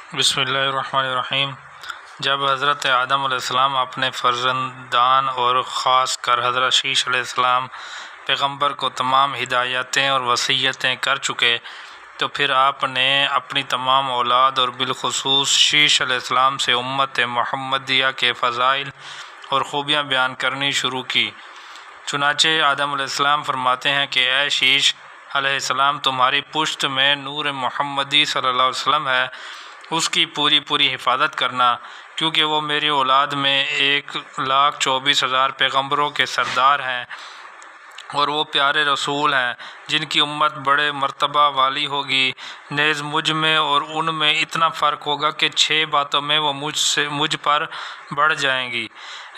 بسم اللہ الرحمن الرحیم۔ جب حضرت آدم علیہ السلام اپنے فرزندان اور خاص کر حضرت شیش علیہ السلام پیغمبر کو تمام ہدایتیں اور وصیتیں کر چکے تو پھر آپ نے اپنی تمام اولاد اور بالخصوص شیش علیہ السلام سے امت محمدیہ کے فضائل اور خوبیاں بیان کرنی شروع کی۔ چنانچہ آدم علیہ السلام فرماتے ہیں کہ اے شیش علیہ السلام، تمہاری پشت میں نور محمدی صلی اللہ علیہ وسلم ہے، اس کی پوری حفاظت کرنا، کیونکہ وہ میری اولاد میں 1,24,000 پیغمبروں کے سردار ہیں اور وہ پیارے رسول ہیں جن کی امت بڑے مرتبہ والی ہوگی۔ نیز مجھ میں اور ان میں اتنا فرق ہوگا کہ 6 باتوں میں وہ مجھ پر بڑھ جائیں گی۔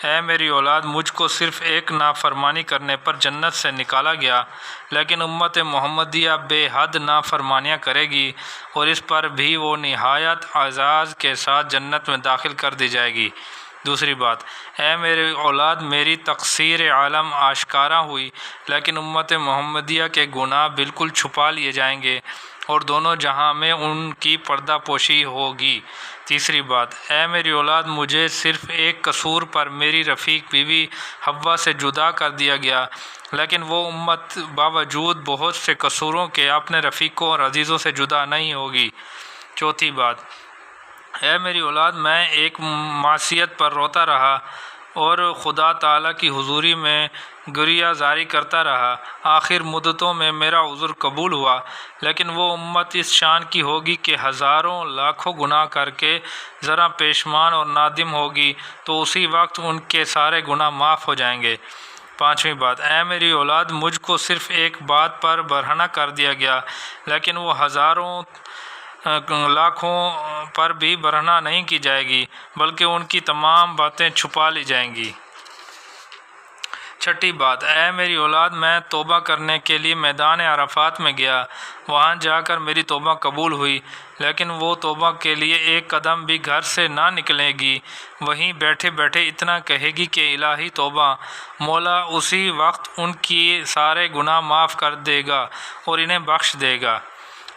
اے میری اولاد، مجھ کو صرف ایک نافرمانی کرنے پر جنت سے نکالا گیا، لیکن امت محمدیہ بے حد نافرمانیاں کرے گی اور اس پر بھی وہ نہایت اعزاز کے ساتھ جنت میں داخل کر دی جائے گی۔ دوسری بات، اے میری اولاد، میری تقصیر عالم آشکارا ہوئی، لیکن امت محمدیہ کے گناہ بالکل چھپا لیے جائیں گے اور دونوں جہاں میں ان کی پردہ پوشی ہوگی۔ تیسری بات، اے میری اولاد، مجھے صرف ایک قصور پر میری رفیق بیوی حوا سے جدا کر دیا گیا، لیکن وہ امت باوجود بہت سے قصوروں کے اپنے رفیقوں اور عزیزوں سے جدا نہیں ہوگی۔ چوتھی بات، اے میری اولاد، میں ایک معصیت پر روتا رہا اور خدا تعالیٰ کی حضوری میں گریہ زاری کرتا رہا۔ آخر مدتوں میں میرا عذر قبول ہوا، لیکن وہ امت اس شان کی ہوگی کہ ہزاروں لاکھوں گناہ کر کے ذرا پیشمان اور نادم ہوگی تو اسی وقت ان کے سارے گناہ معاف ہو جائیں گے۔ پانچویں بات، اے میری اولاد، مجھ کو صرف ایک بات پر برہنہ کر دیا گیا، لیکن وہ ہزاروں لاکھوں پر بھی برہنہ نہیں کی جائے گی، بلکہ ان کی تمام باتیں چھپا لی جائیں گی۔ چھٹی بات، اے میری اولاد، میں توبہ کرنے کے لیے میدان عرفات میں گیا، وہاں جا کر میری توبہ قبول ہوئی، لیکن وہ توبہ کے لیے ایک قدم بھی گھر سے نہ نکلے گی، وہیں بیٹھے بیٹھے اتنا کہے گی کہ الہی توبہ، مولا اسی وقت ان کی سارے گناہ معاف کر دے گا اور انہیں بخش دے گا۔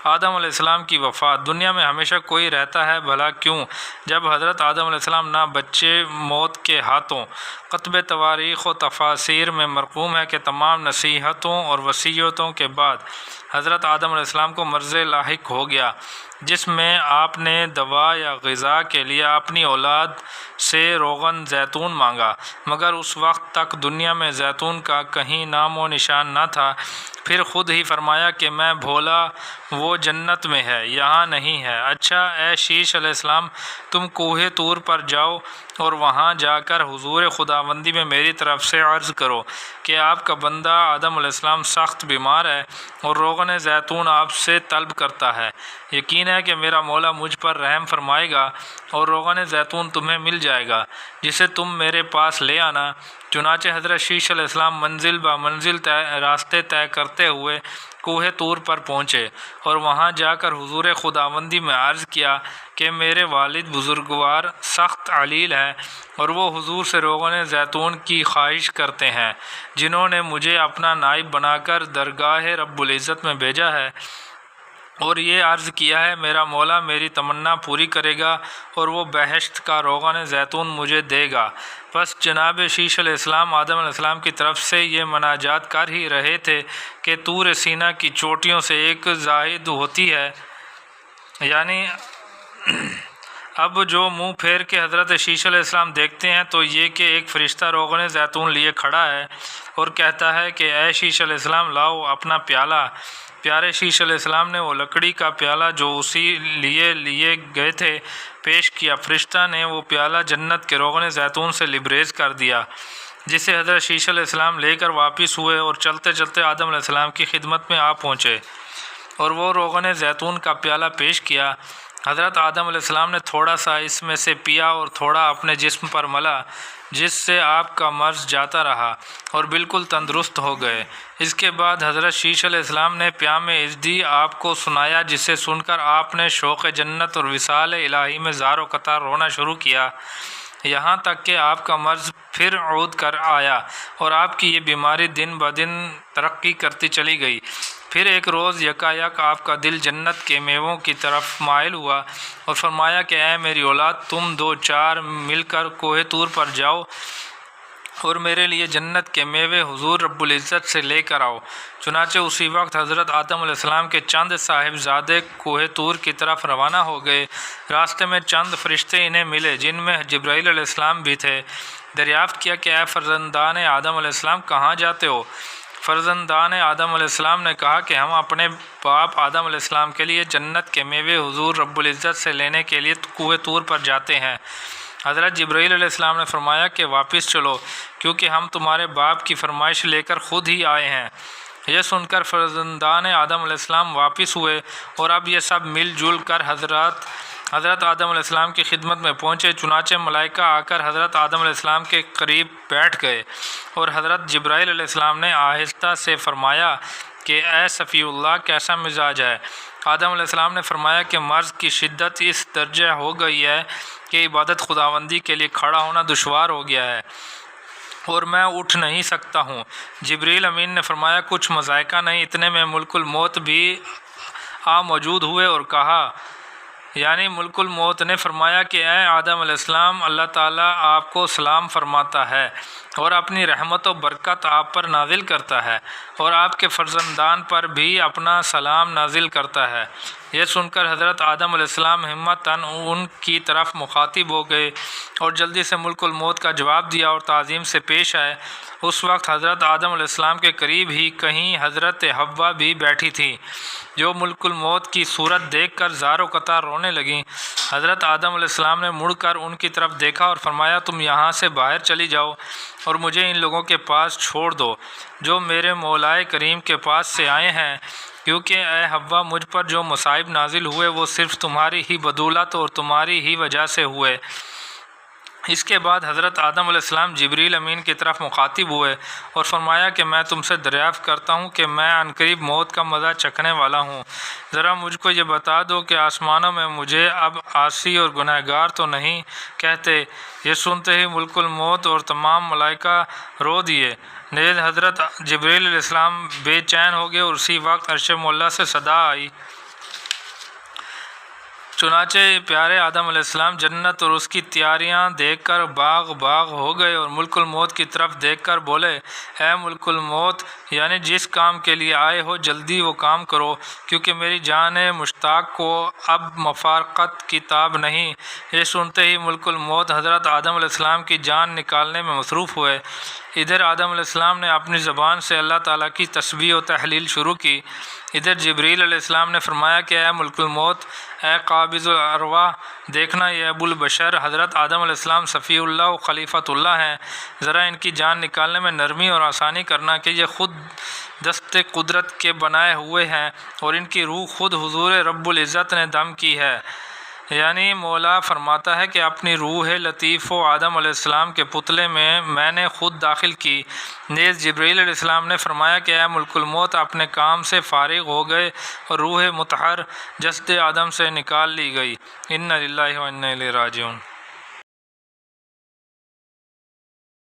آدم علیہ السلام کی وفات۔ دنیا میں ہمیشہ کوئی رہتا ہے، بھلا کیوں؟ جب حضرت آدم علیہ السلام نہ بچے، موت کے ہاتھوں۔ کتب تواریخ و تفاسیر میں مرقوم ہے کہ تمام نصیحتوں اور وصیتوں کے بعد حضرت آدم علیہ السلام کو مرض لاحق ہو گیا، جس میں آپ نے دوا یا غذا کے لیے اپنی اولاد سے روغن زیتون مانگا، مگر اس وقت تک دنیا میں زیتون کا کہیں نام و نشان نہ تھا۔ پھر خود ہی فرمایا کہ میں بھولا، وہ جنت میں ہے، یہاں نہیں ہے۔ اچھا اے شیش علیہ السلام، تم کوہ طور پر جاؤ اور وہاں جا کر حضور خداوندی میں میری طرف سے عرض کرو کہ آپ کا بندہ آدم علیہ السلام سخت بیمار ہے اور روغن زیتون آپ سے طلب کرتا ہے۔ یقین ہے کہ میرا مولا مجھ پر رحم فرمائے گا اور روغن زیتون تمہیں مل جائے گا، جسے تم میرے پاس لے آنا۔ چنانچہ حضرت شیش علیہ السلام منزل با منزل راستے طے کرتے ہوئے کوہ طور پر پہنچے اور وہاں جا کر حضور خداوندی میں عرض کیا کہ میرے والد بزرگوار سخت علیل ہیں اور وہ حضور سے روغن زیتون کی خواہش کرتے ہیں، جنہوں نے مجھے اپنا نائب بنا کر درگاہ رب العزت میں بھیجا ہے، اور یہ عرض کیا ہے میرا مولا میری تمنا پوری کرے گا اور وہ بہشت کا روغن زیتون مجھے دے گا۔ بس جناب شیش علیہ السلام آدم علیہ السلام کی طرف سے یہ مناجات کر ہی رہے تھے کہ طور سینا کی چوٹیوں سے ایک زائد ہوتی ہے، یعنی اب جو منہ پھیر کے حضرت شیش علیہ السلام دیکھتے ہیں تو یہ کہ ایک فرشتہ روغن زیتون لیے کھڑا ہے اور کہتا ہے کہ اے شیش علیہ السلام، لاؤ اپنا پیالہ۔ پیارے شیش علیہ السلام نے وہ لکڑی کا پیالہ جو اسی لیے گئے تھے پیش کیا۔ فرشتہ نے وہ پیالہ جنت کے روغن زیتون سے لبریز کر دیا، جسے حضرت شیش علیہ السلام لے کر واپس ہوئے اور چلتے چلتے آدم علیہ السلام کی خدمت میں آ پہنچے اور وہ روغن زیتون کا پیالہ پیش کیا۔ حضرت آدم علیہ السلام نے تھوڑا سا اس میں سے پیا اور تھوڑا اپنے جسم پر ملا، جس سے آپ کا مرض جاتا رہا اور بالکل تندرست ہو گئے۔ اس کے بعد حضرت شیش علیہ السلام نے پیام ازدی آپ کو سنایا، جسے سن کر آپ نے شوق جنت اور وصال الہی میں زار و قطار رونا شروع کیا، یہاں تک کہ آپ کا مرض پھر عود کر آیا اور آپ کی یہ بیماری دن بدن ترقی کرتی چلی گئی۔ پھر ایک روز یکایک آپ کا دل جنت کے میووں کی طرف مائل ہوا اور فرمایا کہ اے میری اولاد، تم 2-4 مل کر کوہ طور پر جاؤ اور میرے لیے جنت کے میوے حضور رب العزت سے لے کر آؤ۔ چنانچہ اسی وقت حضرت آدم علیہ السلام کے چند صاحبزادے کوہ طور کی طرف روانہ ہو گئے۔ راستے میں چند فرشتے انہیں ملے جن میں جبرائیل علیہ السلام بھی تھے۔ دریافت کیا کہ اے فرزندان آدم علیہ السلام، کہاں جاتے ہو؟ فرزندان آدم علیہ السلام نے کہا کہ ہم اپنے باپ آدم علیہ السلام کے لیے جنت کے میوے حضور رب العزت سے لینے کے لیے کوہ طور پر جاتے ہیں۔ حضرت جبرائیل علیہ السلام نے فرمایا کہ واپس چلو، کیونکہ ہم تمہارے باپ کی فرمائش لے کر خود ہی آئے ہیں۔ یہ سن کر فرزندان آدم علیہ السلام واپس ہوئے اور اب یہ سب مل جل کر حضرت آدم علیہ السلام کی خدمت میں پہنچے۔ چنانچہ ملائکہ آ کر حضرت آدم علیہ السلام کے قریب بیٹھ گئے اور حضرت جبرائیل علیہ السلام نے آہستہ سے فرمایا کہ اے صفی اللہ، کیسا مزاج ہے؟ آدم علیہ السلام نے فرمایا کہ مرض کی شدت اس درجہ ہو گئی ہے کہ عبادت خداوندی کے لیے کھڑا ہونا دشوار ہو گیا ہے اور میں اٹھ نہیں سکتا ہوں۔ جبریل امین نے فرمایا کچھ مذائقہ نہیں۔ اتنے میں ملک الموت بھی موجود ہوئے اور کہا، یعنی ملک الموت نے فرمایا کہ اے آدم علیہ السلام، اللہ تعالیٰ آپ کو سلام فرماتا ہے اور اپنی رحمت و برکت آپ پر نازل کرتا ہے اور آپ کے فرزندان پر بھی اپنا سلام نازل کرتا ہے۔ یہ سن کر حضرت آدم علیہ السلام ہمتاً ان کی طرف مخاطب ہو گئے اور جلدی سے ملک الموت کا جواب دیا اور تعظیم سے پیش آئے۔ اس وقت حضرت آدم علیہ السلام کے قریب ہی کہیں حضرت حوا بھی بیٹھی تھی، جو ملک الموت کی صورت دیکھ کر زار و قطار رونے لگیں۔ حضرت آدم علیہ السلام نے مڑ کر ان کی طرف دیکھا اور فرمایا تم یہاں سے باہر چلی جاؤ اور مجھے ان لوگوں کے پاس چھوڑ دو جو میرے مولائے کریم کے پاس سے آئے ہیں، کیونکہ اے حوا، مجھ پر جو مصائب نازل ہوئے وہ صرف تمہاری ہی بدولت اور تمہاری ہی وجہ سے ہوئے۔ اس کے بعد حضرت آدم علیہ السلام جبریل امین کی طرف مخاطب ہوئے اور فرمایا کہ میں تم سے دریافت کرتا ہوں کہ میں عنقریب موت کا مزہ چکھنے والا ہوں، ذرا مجھ کو یہ بتا دو کہ آسمانوں میں مجھے اب عاصی اور گنہگار تو نہیں کہتے؟ یہ سنتے ہی ملک الموت اور تمام ملائکہ رو دیے۔ نیز حضرت جبریل علیہ السلام بے چین ہو گئے اور اسی وقت عرش مولا سے صدا آئی۔ چنانچہ پیارے آدم علیہ السلام جنت اور اس کی تیاریاں دیکھ کر باغ ہو گئے اور ملک الموت کی طرف دیکھ کر بولے، اے ملک الموت، یعنی جس کام کے لیے آئے ہو جلدی وہ کام کرو، کیونکہ میری جان مشتاق کو اب مفارقت کی تاب نہیں۔ یہ سنتے ہی ملک الموت حضرت آدم علیہ السلام کی جان نکالنے میں مصروف ہوئے۔ ادھر آدم علیہ السلام نے اپنی زبان سے اللہ تعالیٰ کی تسبیح و تحلیل شروع کی، ادھر جبریل علیہ السلام نے فرمایا کہ اے ملک الموت، اے قابض الارواح، دیکھنا یہ ابو البشر حضرت آدم علیہ السلام صفی اللہ و خلیفۃ اللہ ہیں، ذرا ان کی جان نکالنے میں نرمی اور آسانی کرنا کہ یہ خود دست قدرت کے بنائے ہوئے ہیں اور ان کی روح خود حضور رب العزت نے دم کی ہے۔ یعنی مولا فرماتا ہے کہ اپنی روح لطیف و آدم علیہ السلام کے پتلے میں نے خود داخل کی۔ نیز جبرائیل علیہ السلام نے فرمایا کہ اے ملک الموت، اپنے کام سے فارغ ہو گئے اور روح مطہر جسد آدم سے نکال لی گئی۔ انا للہ و انا الیہ راجعون۔